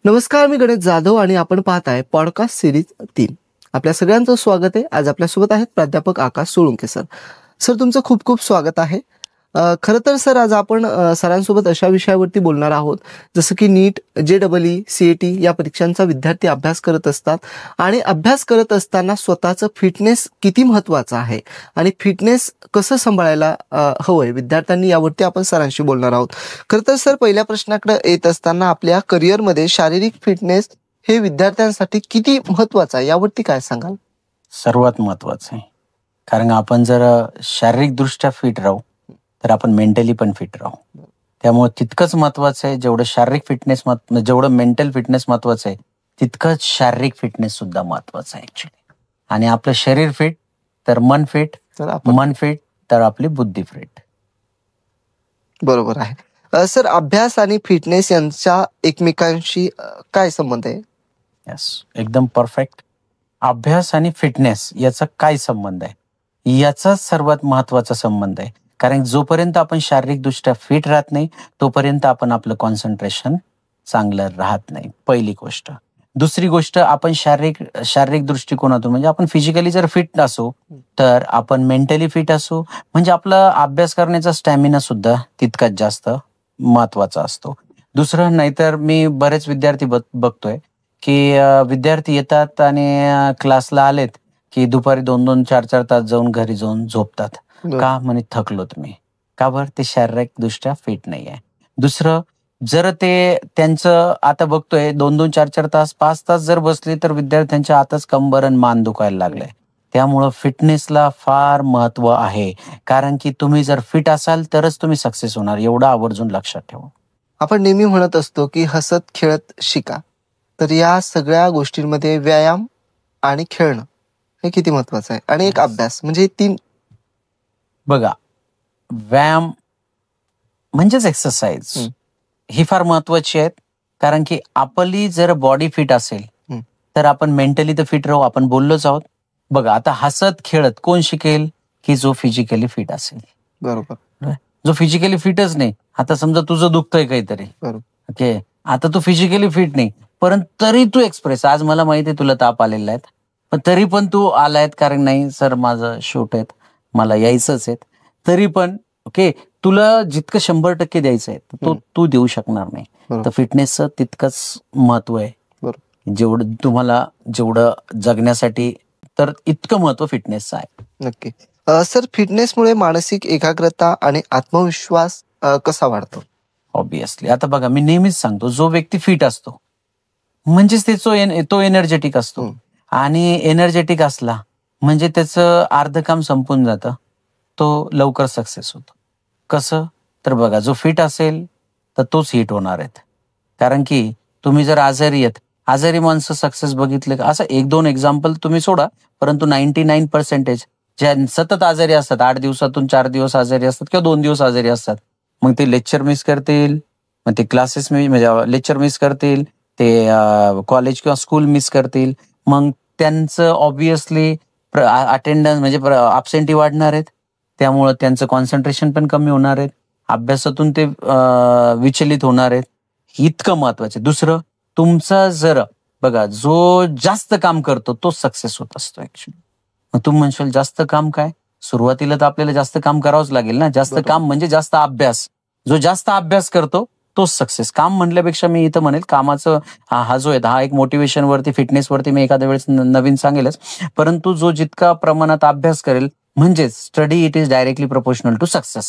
नमस्कार, मी गणेश जाधव आणि आपण पाहत आहे पॉडकास्ट सिरीज 3. आपल्या सगळ्यांचं स्वागत आहे. आज आपल्यासोबत आहेत प्राध्यापक आकाश सोळुंके सर. सर, तुमचं खूप खूप स्वागत आहे. खरं तर सर, आज आपण सरांसोबत अशा विषयावरती बोलणार आहोत जसं की नीट, JEE, CET या परीक्षांचा विद्यार्थी अभ्यास करत असतात आणि अभ्यास करत असताना स्वतःचं फिटनेस किती महत्त्वाचं आहे आणि फिटनेस कसं सांभाळायला हवंय विद्यार्थ्यांनी, यावरती आपण सरांशी बोलणार आहोत. खरं तर सर, पहिल्या प्रश्नाकडे येत असताना आपल्या करिअरमध्ये शारीरिक फिटनेस हे विद्यार्थ्यांसाठी किती महत्त्वाचं आहे यावरती काय सांगाल? सर्वात महत्वाचं आहे. कारण आपण जर शारीरिकदृष्ट्या फिट राहू तर आपण मेंटली पण फिट राहू. त्यामुळे तितकंच महत्वाचं आहे, जेवढं शारीरिक फिटनेस जेवढं मेंटल फिटनेस महत्वाचं आहे तितकंच शारीरिक फिटनेस सुद्धा महत्वाचं आहे ऍक्च्युली. आणि आपलं शरीर फिट तर मन फिट, मन फिट तर आपली बुद्धी फिट. बरोबर आहे. सर, अभ्यास आणि फिटनेस यांचा एकमेकांशी काय संबंध आहे? यस, एकदम परफेक्ट. अभ्यास आणि फिटनेस याचा काय संबंध आहे? याचा सर्वात महत्वाचा संबंध आहे. कारण जोपर्यंत आपण शारीरिकदृष्ट्या फिट राहत नाही तोपर्यंत आपण आपलं कॉन्सन्ट्रेशन चांगलं राहत नाही, पहिली गोष्ट. दुसरी गोष्ट, आपण शारीरिक दृष्टिकोनातून म्हणजे आपण फिजिकली जर फिट असू तर आपण मेंटली फिट असू, म्हणजे आपला अभ्यास करण्याचा स्टॅमिना सुद्धा तितकाच जास्त महत्वाचा असतो. दुसरं, नाहीतर मी बरेच विद्यार्थी बघतोय की विद्यार्थी येतात आणि क्लासला आलेत की दुपारी 2-2, 4-4 तास जाऊन घरी जाऊन झोपतात. का? म्हणे थकलोत मी. का बरं? ते शारीरिकदृष्ट्या फिट नाही आहे. दुसरं, जर ते त्यांचं आता बघतोय 2-2, 4-4 तास, 5 तास जर बसले तर विद्यार्थ्यांच्या आताच कंबर आणि मान दुखायला लागलंय. त्यामुळं फिटनेसला फार महत्व आहे. कारण की तुम्ही जर फिट असाल तरच तुम्ही सक्सेस होणार, एवढं आवर्जून लक्षात ठेवा. आपण नेहमी म्हणत असतो की हसत खेळत शिका. तर या सगळ्या गोष्टींमध्ये व्यायाम आणि खेळणं हे किती महत्वाचं आहे, आणि एक अभ्यास, म्हणजे 3. बघा, व्यायाम म्हणजेच एक्सरसाइज ही फार महत्वाची आहेत. कारण की आपली जर बॉडी फिट असेल तर आपण मेंटली तर फिट राहू. आपण बोललोच आहोत. बघा, आता हसत खेळत कोण शिकेल? की जो फिजिकली फिट असेल. बरोबर. जो फिजिकली फिटच नाही, आता समजा तुझं दुखतंय काहीतरी, ओके, आता तू फिजिकली फिट नाही परंतु तरी तू एक्सप्रेस, आज मला माहिती आहे तुला ताप आलेला आहे पण तरी पण तू आलायत, कारण नाही सर माझं शूट आहेत, मला यायचंच आहे, तरी पण ओके, तुला जितकं 100% द्यायचं आहे तो तू देऊ शकणार नाही. तर फिटनेसचं तितकंच महत्व आहे. जेवढं तुम्हाला जेवढं जगण्यासाठी, तर इतकं महत्व फिटनेसचं आहे. नक्की. सर, फिटनेसमुळे मानसिक एकाग्रता आणि आत्मविश्वास कसा वाढतो? ऑब्विसली. आता बघा, मी नेहमीच सांगतो, जो व्यक्ती फिट असतो म्हणजेच तो एनर्जेटिक असतो. आणि एनर्जेटिक असला म्हणजे त्याचं अर्ध काम संपून जातं, तो लवकर सक्सेस होतो. कसं? तर बघा, जो फिट असेल तर तोच हिट होणार आहेत. कारण की तुम्ही जर आजारी माणसं सक्सेस बघितले का, असं 1-2 एक्झाम्पल तुम्ही सोडा, परंतु 99% ज्या सतत आजारी असतात, 8 दिवसातून 4 दिवस आजारी असतात किंवा 2 दिवस आजारी असतात, मग ते लेक्चर मिस करतील, मग ते क्लासेस म्हणजे लेक्चर मिस करतील, ते कॉलेज किंवा स्कूल मिस करतील, मग त्यांचं ऑब्विसली अटेंडन्स म्हणजे ॲब्सेंटी वाढणार आहेत. त्यामुळं त्यांचं कॉन्सन्ट्रेशन पण कमी होणार आहेत, अभ्यासातून ते विचलित होणार आहेत. इतकं महत्वाचं. दुसरं, तुमचा जर बघा, जो जास्त काम करतो तो सक्सेस होत असतो ऍक्च्युली. मग तुम्ही म्हणशाल जास्त काम काय? सुरुवातीला तर आपल्याला जास्त काम करावंच लागेल ना. जास्त काम म्हणजे जास्त अभ्यास. जो जास्त अभ्यास करतो तोच सक्सेस. काम म्हणल्यापेक्षा मी इथं म्हणेल कामाचं हा जो आहे हा एक मोटिवेशन वरती, फिटनेस वरती मी एखाद्या वेळेस नवीन सांगेलच, परंतु जो जितका प्रमाणात अभ्यास करेल, म्हणजेच study it is directly proportional to success,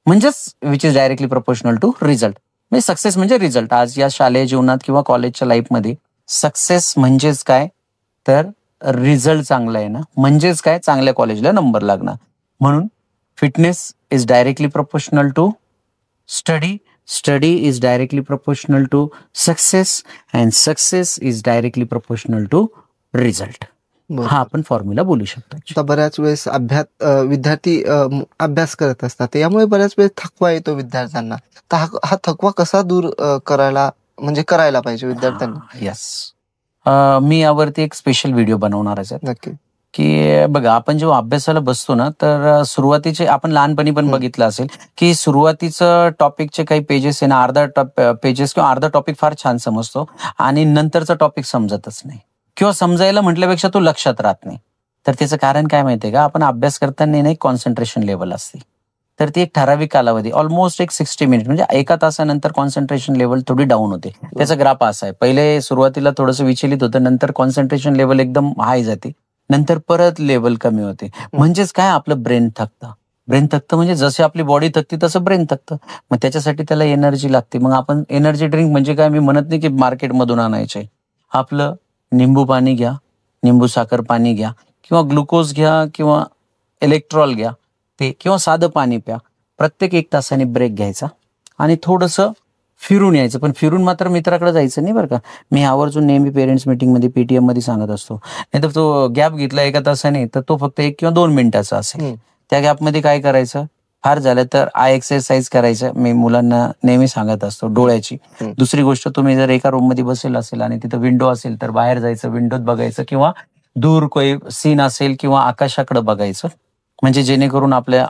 म्हणजेच which is directly proportional to result. म्हणजे सक्सेस म्हणजे रिझल्ट. आज या शालेय जीवनात किंवा कॉलेजच्या लाईफमध्ये सक्सेस म्हणजेच काय, तर रिझल्ट चांगला आहे ना, म्हणजेच काय, चांगल्या कॉलेजला नंबर लागणार. म्हणून fitness is directly proportional to study is directly proportional to success, and success is directly proportional to result. हा आपण फॉर्म्युला बोलू शकतो. आता बऱ्याच वेळेस विद्यार्थी अभ्यास करत असतात, यामुळे बऱ्याच वेळेस थकवा येतो विद्यार्थ्यांना. तर हा थकवा कसा दूर करायला पाहिजे विद्यार्थ्यांनी? यस, मी यावरती एक स्पेशल व्हिडिओ बनवणारच आहे. नक्की. की बघा, आपण जेव्हा अभ्यासाला बसतो ना, तर सुरुवातीचे आपण लहानपणी पण बघितलं असेल की सुरुवातीचं टॉपिकचे काही पेजेस आहे ना, अर्धा पेजेस किंवा अर्धा टॉपिक फार छान समजतो आणि नंतरचा टॉपिक समजतच नाही किंवा समजायला म्हटल्यापेक्षा तो लक्षात राहत नाही. तर त्याचं कारण काय माहितीये का, आपण अभ्यास करताना ना एक कॉन्सन्ट्रेशन लेवल असते. तर ती एक ठराविक कालावधी, ऑलमोस्ट एक 60 मिनिट म्हणजे एका तासानंतर कॉन्सन्ट्रेशन लेवल थोडी डाऊन होते. त्याचा ग्राफ असा आहे, पहिले सुरुवातीला थोडंसं विचलित होतं, नंतर कॉन्सन्ट्रेशन लेवल एकदम हाय जाते, नंतर परत लेवल कमी होते. म्हणजेच काय, आपलं ब्रेन थकतं. ब्रेन थकतं म्हणजे जशी आपली बॉडी थकते तसं ब्रेन थकतं. मग त्याच्यासाठी त्याला एनर्जी लागते. मग आपण एनर्जी ड्रिंक म्हणजे काय, मी म्हणत नाही की मार्केटमधून आणायचे. आपलं निंबू पाणी घ्या, निंबू साखर पाणी घ्या किंवा ग्लुकोज घ्या किंवा इलेक्ट्रॉल घ्या ते, किंवा साधं पाणी प्या. प्रत्येक 1 तासाने ब्रेक घ्यायचा आणि थोडंसं फिरून यायचं. पण फिरून मात्र मित्राकडे जायचं नाही बरं का. मी आवर्जून नेहमी पेरेंट्स मीटिंगमध्ये, पीटीएम मध्ये सांगत असतो. नाहीतर तो गॅप घेतला 1 तासाने तर तो फक्त 1 किंवा 2 मिनिटाचा असेल. त्या गॅपमध्ये काय करायचं, फार झालं तर आय एक्सरसाइज करायचं. मी मुलांना नेहमी सांगत असतो, डोळ्याची. दुसरी गोष्ट, तुम्ही जर एका रूम मध्ये बसेल असेल आणि तिथं विंडो असेल तर बाहेर जायचं, विंडोत बघायचं किंवा दूर काही सीन असेल किंवा आकाशाकडे बघायचं, म्हणजे जेणेकरून आपल्या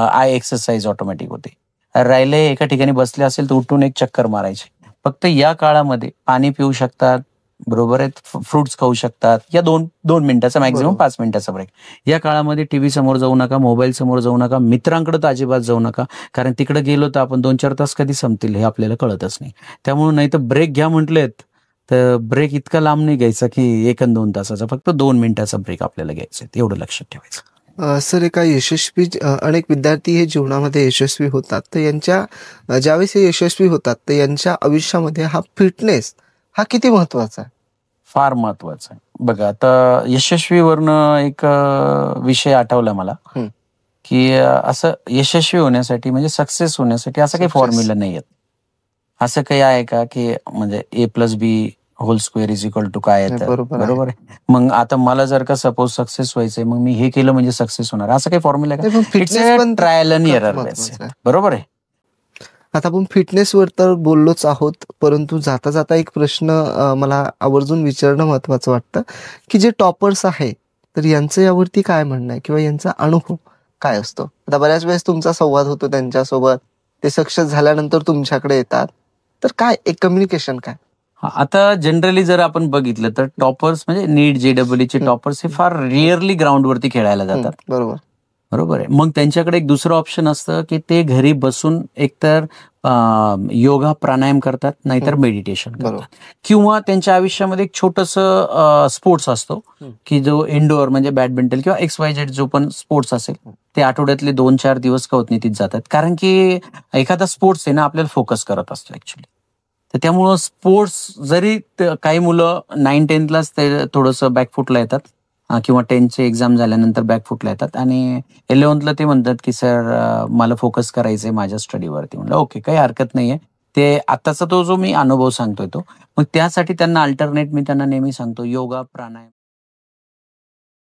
आय एक्सरसाइज ऑटोमॅटिक होते. राहिले एका ठिकाणी बसले असेल तर उठून एक चक्कर मारायचे. फक्त या काळामध्ये पाणी पिऊ शकतात, बरोबर आहे, फ्रुट्स खाऊ शकतात. या 2 मिनिटाचा, मॅक्झिमम 5 मिनिटाचा ब्रेक. या काळामध्ये टीव्ही समोर जाऊ नका, मोबाईल समोर जाऊ नका, मित्रांकडे तर अजिबात जाऊ नका. कारण तिकडे गेलो तर आपण 2-4 तास कधी संपतील हे आपल्याला कळतच नाही. त्यामुळे नाही तर ब्रेक घ्या म्हटलेत तर ब्रेक इतका लांब नाही घ्यायचा की 1 आणि 2 तासाचा, फक्त 2 मिनिटाचा ब्रेक आपल्याला घ्यायचा आहे, एवढं लक्षात ठेवायचं. सर, एका अनेक विद्यार्थी हे जीवनामध्ये यशस्वी होतात, तर यांच्या ज्यावेळेस हे यशस्वी होतात तर यांच्या आयुष्यामध्ये हा फिटनेस हा किती महत्वाचा आहे? फार महत्वाचं आहे. बघा, आता यशस्वीवरनं एक विषय आठवला मला की असं यशस्वी होण्यासाठी म्हणजे सक्सेस होण्यासाठी असं काही फॉर्म्युला नाही आहेत. असं काही आहे का की म्हणजे A+B whole square is equal to काय येतं, बरोबर आहे. मग आता मला जर का सपोज सक्सेस व्हायचंय, मग मी हे केलं म्हणजे सक्सेस होणार, असं काही फॉर्म्युला आहे का? It's a trial and error base, बरोबर आहे. आता आपण फिटनेसवर तर बोललोच आहोत, परंतु जाता जाता एक प्रश्न मला आवर्जून विचारणं महत्वाचं वाटतं की जे टॉपर्स आहे तर यांचं यावरती काय म्हणणं आहे किंवा यांचा अनुभव काय असतो? आता बऱ्याच वेळेस तुमचा संवाद होतो त्यांच्यासोबत, ते सक्सेस झाल्यानंतर तुमच्याकडे येतात, तर काय एक कम्युनिकेशन काय? आता जनरली जर आपण बघितलं तर टॉपर्स म्हणजे नीट, JEE चे टॉपर्स हे फार रिअरली ग्राउंडवरती खेळायला जातात, बरोबर आहे. मग त्यांच्याकडे एक दुसरं ऑप्शन असतं की ते घरी बसून एकतर योगा प्राणायाम करतात, नाहीतर मेडिटेशन करतात, किंवा त्यांच्या आयुष्यामध्ये एक छोटंसं स्पोर्ट्स असतो की जो इंडोअर म्हणजे बॅडमिंटन किंवा XYZ जो पण स्पोर्ट्स असेल ते आठवड्यातले 2-4 दिवस का होत नाही तिथे जातात. कारण की एखादा स्पोर्ट्स आहे ना, आपल्याला फोकस करत असतो ऍक्च्युली. तर त्यामुळं स्पोर्ट्स जरी काही मुलं 9-10लाच ते थोडंसं बॅकफुटला येतात किंवा 10चे एक्झाम झाल्यानंतर बॅकफुटला येतात आणि 11thला ते म्हणतात की सर मला फोकस करायचंय माझ्या स्टडीवरती. म्हणलं ओके, काही हरकत नाहीये. ते आताचा तो जो मी अनुभव सांगतोय तो, मग त्यासाठी त्यांना अल्टरनेट मी त्यांना नेहमी सांगतो योगा, प्राणायाम.